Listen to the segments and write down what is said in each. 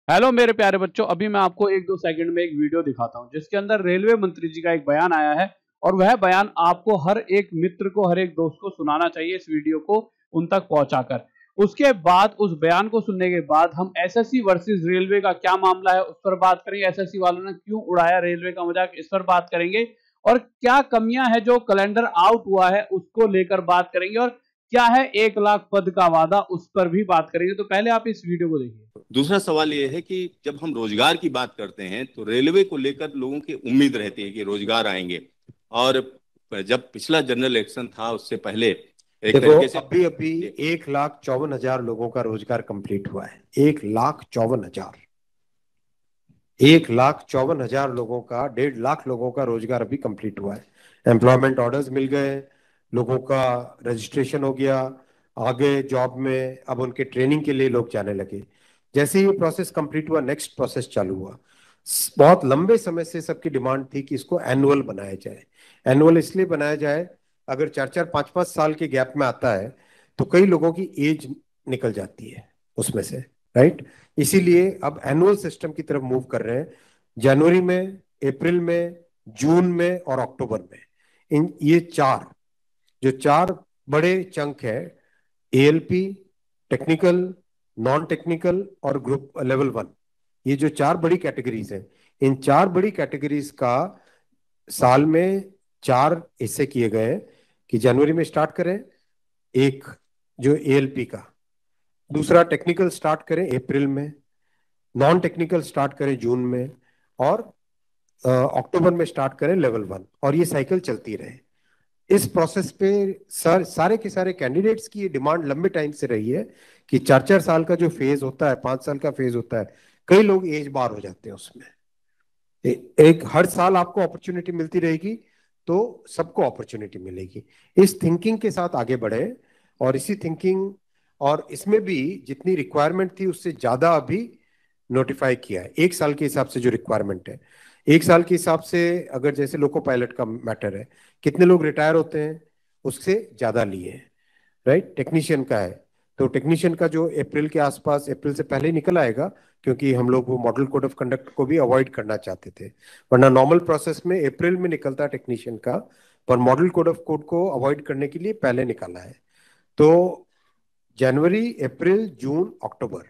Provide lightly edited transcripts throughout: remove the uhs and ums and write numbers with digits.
Hello मेरे प्यारे बच्चों, अभी मैं आपको एक दो सेकंड में एक वीडियो दिखाता हूं जिसके अंदर रेलवे मंत्री जी का एक बयान आया है और वह बयान आपको हर एक मित्र को, हर एक दोस्त को सुनाना चाहिए इस वीडियो को उन तक पहुंचाकर। उसके बाद उस बयान को सुनने के बाद हम एसएससी वर्सेस रेलवे का क्या मामला है उस पर बात करेंगे। एसएससी वालों ने क्यों उड़ाया रेलवे का मजाक, इस पर बात करेंगे। और क्या कमियां है जो कैलेंडर आउट हुआ है उसको लेकर बात करेंगे। और क्या है 1 लाख पद का वादा, उस पर भी बात करेंगे। तो पहले आप इस वीडियो को देखिए। दूसरा सवाल यह है कि जब हम रोजगार की बात करते हैं तो रेलवे को लेकर लोगों की उम्मीद रहती है कि रोजगार आएंगे। और जब पिछला जनरल इलेक्शन था उससे पहले एक देखो, तरीके से अभी अभी 1,54,000 लोगों का रोजगार कंप्लीट हुआ है। 1,54,000, 1,54,000 लोगों का, 1.5 लाख लोगों का रोजगार अभी कंप्लीट हुआ है। एम्प्लॉयमेंट ऑर्डर्स मिल गए, लोगों का रजिस्ट्रेशन हो गया, आगे जॉब में अब उनके ट्रेनिंग के लिए लोग जाने लगे। जैसे ही प्रोसेस कंप्लीट हुआ, नेक्स्ट प्रोसेस चालू हुआ। बहुत लंबे समय से सबकी डिमांड थी कि इसको एनुअल बनाया जाए। एनुअल इसलिए बनाया जाए, अगर 4-4, 5-5 साल के गैप में आता है तो कई लोगों की एज निकल जाती है उसमें से, राइट। इसीलिए अब एनुअल सिस्टम की तरफ मूव कर रहे हैं। जनवरी में, अप्रैल में, जून में और अक्टूबर में, इन ये चार बड़े चंक है। एएलपी, टेक्निकल, नॉन टेक्निकल और ग्रुप लेवल 1, ये जो 4 बड़ी कैटेगरीज हैं, इन 4 बड़ी कैटेगरीज का साल में 4 हिस्से किए गए हैं कि जनवरी में स्टार्ट करें एक जो एएलपी का, दूसरा टेक्निकल स्टार्ट करें अप्रैल में, नॉन टेक्निकल स्टार्ट करें जून में और अक्टूबर में स्टार्ट करें लेवल 1, और ये साइकिल चलती रहे। इस प्रोसेस पे सारे के सारे कैंडिडेट्स की ये डिमांड लंबे टाइम से रही है कि 4-4 साल का जो फेज होता है, 5 साल का फेज होता है, कई लोग एज बार हो जाते हैं उसमें। एक हर साल आपको अपॉर्चुनिटी मिलती रहेगी तो सबको अपॉर्चुनिटी मिलेगी। इस थिंकिंग के साथ आगे बढ़े, और इसी थिंकिंग और इसमें भी जितनी रिक्वायरमेंट थी उससे ज्यादा अभी नोटिफाई किया है। 1 साल के हिसाब से जो रिक्वायरमेंट है, 1 साल के हिसाब से, अगर जैसे लोको पायलट का मैटर है, कितने लोग रिटायर होते हैं उससे ज्यादा लिए हैं, राइट। टेक्नीशियन का है तो टेक्नीशियन का जो अप्रैल के आसपास, अप्रैल से पहले निकल आएगा, क्योंकि हम लोग वो मॉडल कोड ऑफ कंडक्ट को भी अवॉइड करना चाहते थे। वरना नॉर्मल प्रोसेस में अप्रैल में निकलता टेक्नीशियन का, पर मॉडल कोड ऑफ कोड को अवॉइड करने के लिए पहले निकाला है। तो जनवरी, अप्रैल, जून, अक्टूबर,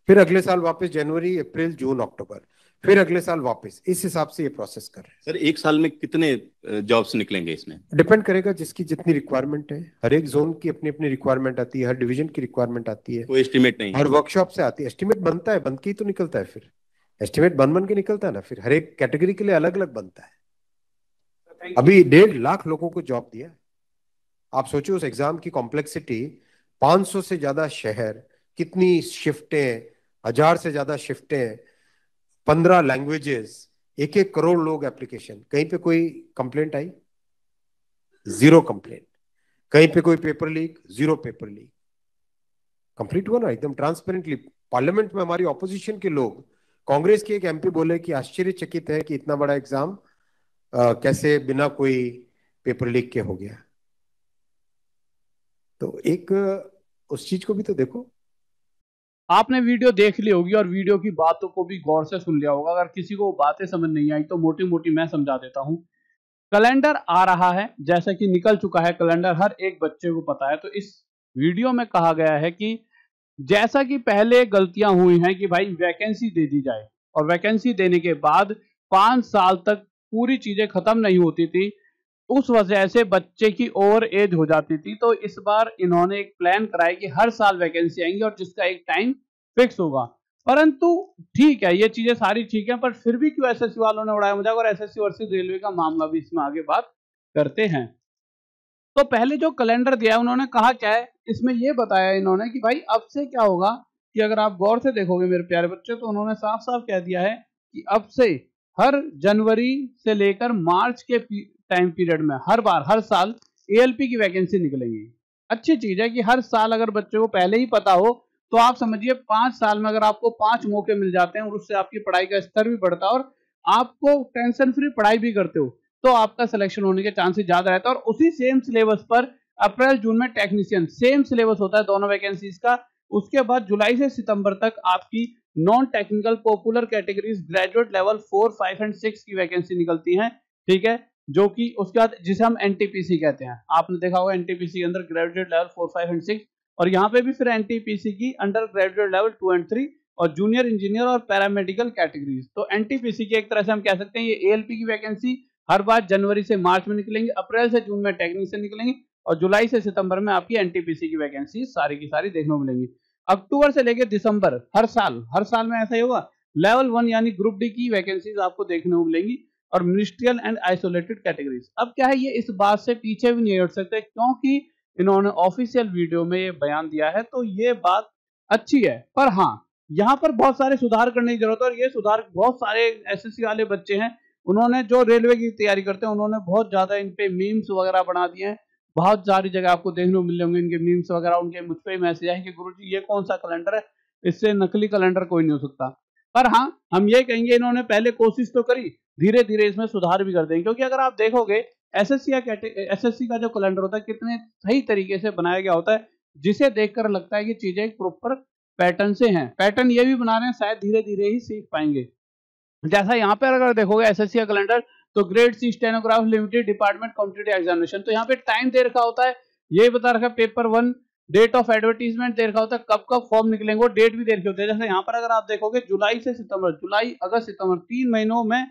फिर अगले साल वापस जनवरी, अप्रैल, जून, अक्टूबर, फिर अगले साल वापस, इस हिसाब से ये प्रोसेस कर रहे हैं। सर एक साल में कितने जॉब्स निकलेंगे इसमें? डिपेंड करेगा जिसकी जितनी रिक्वायरमेंट है। हर एक जोन की अपनी अपनी रिक्वायरमेंट आती है, हर डिवीजन की रिक्वायरमेंट आती है, कोई एस्टिमेट नहीं है? हर वर्कशॉप से आती है। एस्टिमेट बनता है, बन के ही तो निकलता है, फिर एस्टिमेट बन के निकलता है ना, फिर हर एक कैटेगरी के लिए अलग अलग बनता है। अभी 1.5 लाख लोगों को जॉब दिया। आप सोचो उस एग्जाम की कॉम्प्लेक्सिटी, 500 से ज्यादा शहर, कितनी शिफ्टें, 1000 से ज्यादा शिफ्टें, 15 लैंग्वेजेस, 1-1 करोड़ लोग एप्लीकेशन। कहीं पे कोई कंप्लेंट आई? Zero complaint. कहीं पे कोई paper leak? Zero paper leak. Complete हुआ ना एकदम ट्रांसपेरेंटली। पार्लियामेंट में हमारी ऑपोजिशन के लोग, कांग्रेस के एक एमपी बोले कि आश्चर्यचकित है कि इतना बड़ा एग्जाम कैसे बिना कोई पेपर लीक के हो गया। तो एक उस चीज को भी तो देखो। आपने वीडियो देख ली होगी और वीडियो की बातों को भी गौर से सुन लिया होगा। अगर किसी को बातें समझ नहीं आई तो मोटी मोटी मैं समझा देता हूं। कैलेंडर आ रहा है, जैसा कि निकल चुका है कैलेंडर, हर एक बच्चे को पता है। तो इस वीडियो में कहा गया है कि जैसा कि पहले गलतियां हुई हैं कि भाई वैकेंसी दे दी जाए, और वैकेंसी देने के बाद 5 साल तक पूरी चीजें खत्म नहीं होती थी, उस वजह से बच्चे की ओवर एज हो जाती थी। तो इस बार इन्होंने एक प्लान कराया कि हर साल वैकेंसी आएंगी और जिसका एक टाइम फिक्स होगा। परंतु ठीक है, ये चीजें सारी ठीक है, पर फिर भी क्यों एसएससी वालों ने उड़ाया मजाक। और एसएससी वर्सेस रेलवे का मामला भी इसमें आगे बात करते हैं। तो पहले जो कैलेंडर दिया उन्होंने कहा क्या है, इसमें यह बताया इन्होंने कि भाई अब से क्या होगा, कि अगर आप गौर से देखोगे मेरे प्यारे बच्चे, तो उन्होंने साफ साफ कह दिया है कि अब से हर जनवरी से लेकर मार्च के टाइम पीरियड में हर बार, हर साल एएलपी की वैकेंसी निकलेंगी। अच्छी चीज है कि हर साल अगर बच्चे को पहले ही पता हो तो आप समझिए 5 साल में अगर आपको 5 मौके मिल जाते हैं और उससे आपकी पढ़ाई का स्तर भी बढ़ता है और आपको टेंशन फ्री पढ़ाई भी करते हो, तो आपका सिलेक्शन होने के चांसेस ज्यादा रहता है। और उसी सेम सिलेबस पर अप्रैल जून में टेक्नीशियन, सेम सिलेबस होता है दोनों वैकेंसीज का। उसके बाद जुलाई से सितंबर तक आपकी non technical popular categories graduate level 4, 5 and 6 की वैकेंसी निकलती हैं, ठीक है, जो कि उसके बाद जिसे हम एनटीपीसी कहते हैं, आपने देखा होगा एनटीपीसी के अंदर ग्रेजुएट लेवल 4, 5 एंड 6, और यहाँ पे भी फिर एनटीपीसी की अंडर ग्रेजुएट लेवल 2 एंड 3 और जूनियर इंजीनियर और पैरामेडिकल कैटेगरीज। तो एनटीपीसी की एक तरह से हम कह सकते हैं ये एएलपी की वैकेंसी हर बार जनवरी से मार्च में निकलेंगे, अप्रैल से जून में टेक्निक से निकलेंगी और जुलाई से सितंबर में आपकी एनटीपीसी की वैकेंसी सारी की सारी देखने को मिलेंगी। अक्टूबर से लेकर दिसंबर हर साल में ऐसा ही होगा, लेवल 1 यानी ग्रुप डी की वैकेंसीज आपको देखने को मिलेंगी और मिनिस्ट्रियल एंड आइसोलेटेड कैटेगरीज। अब क्या है, ये इस बात से पीछे भी नहीं हट सकते क्योंकि इन्होंने ऑफिशियल वीडियो में ये बयान दिया है, तो ये बात अच्छी है। पर हाँ, यहाँ पर बहुत सारे सुधार करने की जरूरत है और ये सुधार बहुत सारे एसएससी वाले बच्चे हैं, उन्होंने जो रेलवे की तैयारी करते हैं उन्होंने बहुत ज्यादा इन पे मीम्स वगैरह बना दिए हैं, बहुत सारी जगह आपको देखने को मिल होंगे इनके मीम्स वगैरह। उनके मुझ पे मैसेज आए कि गुरुजी ये कौन सा कैलेंडर है, इससे नकली कैलेंडर कोई नहीं हो सकता। पर हाँ, हम ये कहेंगे इन्होंने पहले कोशिश तो करी, धीरे धीरे इसमें सुधार भी कर देंगे, क्योंकि अगर आप देखोगे एसएससी का जो कैलेंडर होता है कितने सही तरीके से बनाया गया होता है, जिसे देखकर लगता है कि चीजें एक प्रॉपर पैटर्न से हैं। पैटर्न ये भी बना रहे हैं, शायद धीरे धीरे ही सीख पाएंगे। जैसा यहाँ पे अगर देखोगे एसएससी का कैलेंडर, तो grade C stenograph limited department competitive examination, तो यहाँ पे टाइम दे रखा होता है, ये बता रखा है पेपर 1, डेट ऑफ एडवर्टीजमेंट दे रखा होता है, कब कब फॉर्म निकलेंगे, डेट भी दे रखी होती है। जैसे यहाँ पर अगर आप देखोगे जुलाई से सितंबर, जुलाई अगस्त सितंबर 3 महीनों में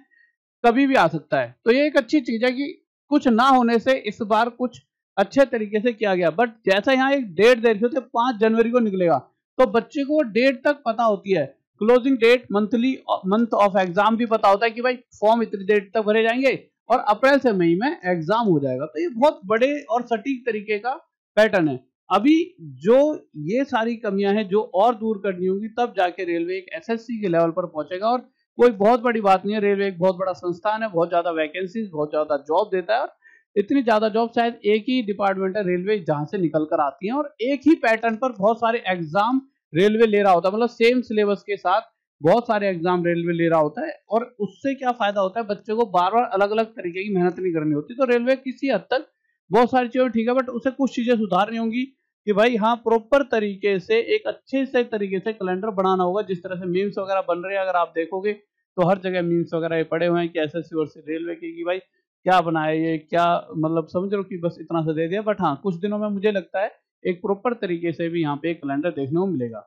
कभी भी आ सकता है। तो ये एक अच्छी चीज है कि कुछ ना होने से इस बार कुछ अच्छे तरीके से किया गया। बट जैसा यहाँ एक डेट दे रखी होती है 5 जनवरी को निकलेगा, तो बच्चे को डेट तक पता होती है, closing date, month of exam भी पता होता है कि भाई फॉर्म इतनी डेट तक भरे जाएंगे और अप्रैल से मई में एग्जाम हो जाएगा। तो ये बहुत बड़े और सटीक तरीके का पैटर्न है। अभी जो ये सारी कमियां हैं जो और दूर करनी होंगी, तब जाके रेलवे एक एसएससी के लेवल पर पहुंचेगा। और कोई बहुत बड़ी बात नहीं है, रेलवे एक बहुत बड़ा संस्थान है, बहुत ज्यादा वैकेंसीज, बहुत ज्यादा जॉब देता है और इतनी ज्यादा जॉब शायद एक ही डिपार्टमेंट है रेलवे जहां से निकल कर आती है और एक ही पैटर्न पर बहुत सारे एग्जाम रेलवे ले रहा होता है, मतलब सेम सिलेबस के साथ बहुत सारे एग्जाम रेलवे ले रहा होता है। और उससे क्या फायदा होता है, बच्चे को बार बार अलग अलग तरीके की मेहनत नहीं करनी होती। तो रेलवे किसी हद तक बहुत सारी चीजें ठीक है, बट उसे कुछ चीजें सुधारनी होंगी कि भाई हाँ, प्रॉपर तरीके से एक अच्छे से तरीके से कैलेंडर बनाना होगा। जिस तरह से मीम्स वगैरह बन रहे हैं, अगर आप देखोगे तो हर जगह मीम्स वगैरह पड़े हुए हैं कि एसएससी वर्सेस रेलवे की, कि भाई क्या बनाया ये, क्या मतलब समझ लो कि बस इतना सा दे दिया। बट हाँ, कुछ दिनों में मुझे लगता है एक प्रॉपर तरीके से भी यहाँ पे एक कैलेंडर देखने को मिलेगा,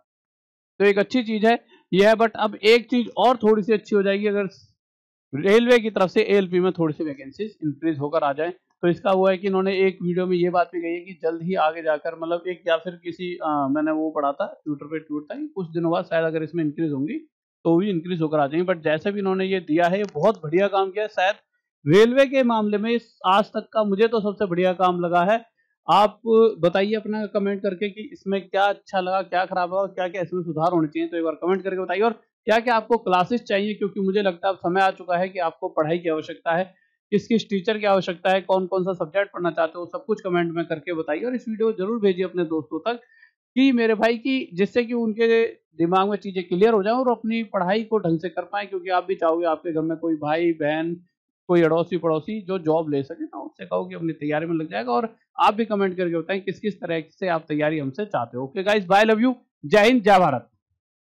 तो एक अच्छी चीज है यह है। बट अब एक चीज और थोड़ी सी अच्छी हो जाएगी, अगर रेलवे की तरफ से एएलपी में थोड़ी सी वैकेंसीज इंक्रीज होकर आ जाए, तो इसका वो है कि इन्होंने एक वीडियो में ये बात भी कही है कि जल्द ही आगे जाकर, मतलब एक या फिर किसी मैंने वो पढ़ा था ट्विटर पे ट्वीट था कि कुछ दिनों बाद शायद अगर इसमें इंक्रीज होंगी तो भी इंक्रीज होकर आ जाएंगे। बट जैसे भी इन्होंने ये दिया है, बहुत बढ़िया काम किया है। शायद रेलवे के मामले में आज तक का मुझे तो सबसे बढ़िया काम लगा है। आप बताइए अपना कमेंट करके कि इसमें क्या अच्छा लगा, क्या खराब लगा, क्या क्या इसमें सुधार होने चाहिए, तो एक बार कमेंट करके बताइए। और क्या क्या आपको क्लासेस चाहिए, क्योंकि मुझे लगता है अब समय आ चुका है कि आपको पढ़ाई की आवश्यकता है, किस किस टीचर की आवश्यकता है, कौन कौन सा सब्जेक्ट पढ़ना चाहते हो, सब कुछ कमेंट में करके बताइए। और इस वीडियो को जरूर भेजिए अपने दोस्तों तक कि मेरे भाई की, जिससे कि उनके दिमाग में चीजें क्लियर हो जाए और अपनी पढ़ाई को ढंग से कर पाए, क्योंकि आप भी चाहोगे आपके घर में कोई भाई बहन, कोई अड़ोसी पड़ोसी जो जॉब ले सके, ना उससे कहो कि अपनी तैयारी में लग जाएगा। और आप भी कमेंट करके बताएं किस किस तरह से आप तैयारी हमसे चाहते हो। Okay guys, bye, love you, जय हिंद, जय भारत।